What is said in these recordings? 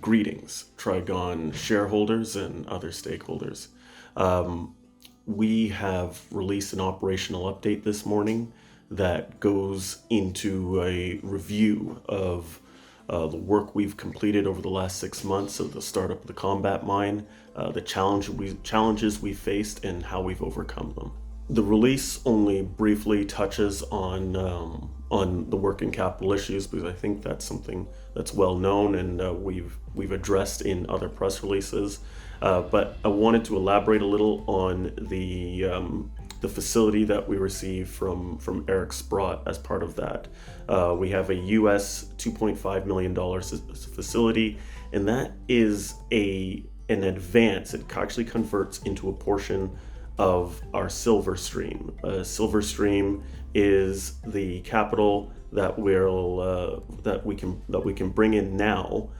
Greetings, Trigon shareholders and other stakeholders. We have released an operational update this morning that goes into a review of the work we've completed over the last 6 months of the startup of the Kombat Mine, the challenges we faced and how we've overcome them. The release only briefly touches on the working capital issues, because I think that's something that's well known and we've addressed in other press releases. But I wanted to elaborate a little on the facility that we received from Eric Sprott as part of that. We have a US $2.5 million facility, and that is an advance. It actually converts into a portion of our silver stream. Silver stream is the capital that we can bring in now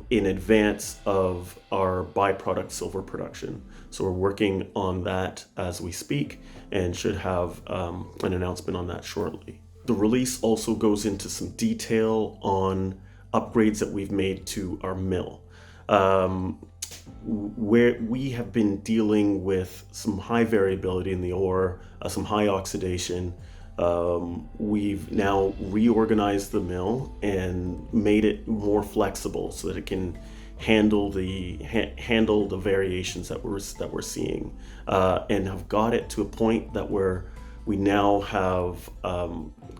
in advance of our byproduct silver production. So we're working on that as we speak and should have an announcement on that shortly. The release also goes into some detail on upgrades that we've made to our mill. Where we have been dealing with some high variability in the ore, some high oxidation. We've now reorganized the mill and made it more flexible so that it can handle the variations that we're seeing, and have got it to a point that we now have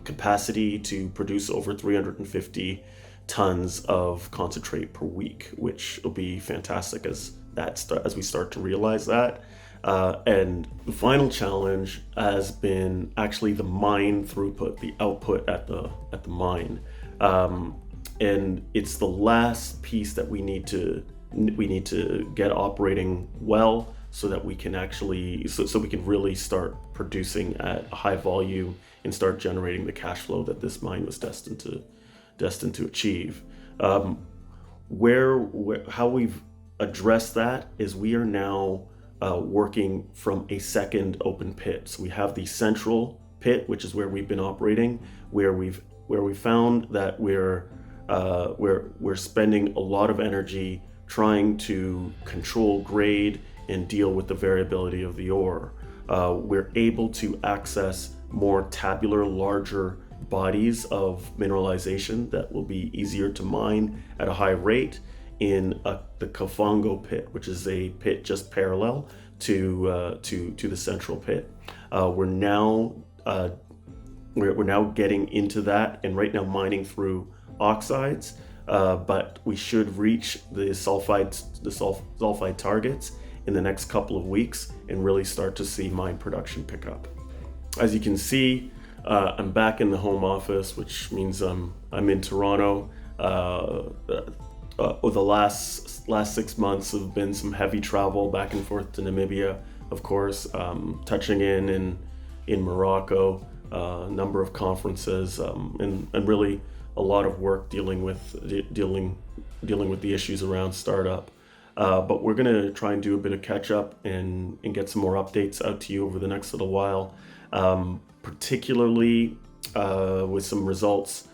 capacity to produce over 350 tons of concentrate per week, which will be fantastic as we start to realize that. And the final challenge has been actually the mine throughput, the output at the mine, and it's the last piece that we need to get operating well, so that we can actually so we can really start producing at a high volume and start generating the cash flow that this mine was destined to achieve. How we've addressed that is we are now working from a second open pit. So we have the central pit, which is where we've been operating, where we found that we're spending a lot of energy trying to control grade and deal with the variability of the ore. We're able to access more tabular, larger bodies of mineralization that will be easier to mine at a high rate in the Kavango pit, which is a pit just parallel to the central pit. We're now getting into that, and right now mining through oxides, but we should reach the sulfide targets in the next couple of weeks and really start to see mine production pick up. As you can see, I'm back in the home office, which means I'm in Toronto. The last 6 months have been some heavy travel back and forth to Namibia, of course, touching in Morocco, a number of conferences, and really a lot of work dealing with the issues around startup. But we're gonna try and do a bit of catch up and get some more updates out to you over the next little while, particularly with some results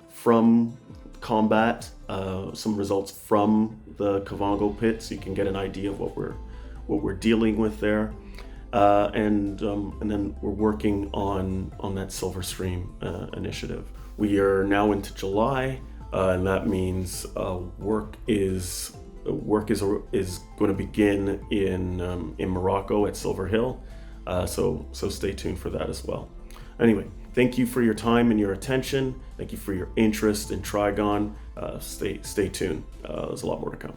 from Kombat, some results from the Kavango pit, so you can get an idea of what we're dealing with there, and then we're working on that silver stream initiative. We are now into July, and that means work is going to begin in Morocco at Silver Hill. So stay tuned for that as well. Anyway, thank you for your time and your attention. Thank you for your interest in Trigon. Stay tuned. There's a lot more to come.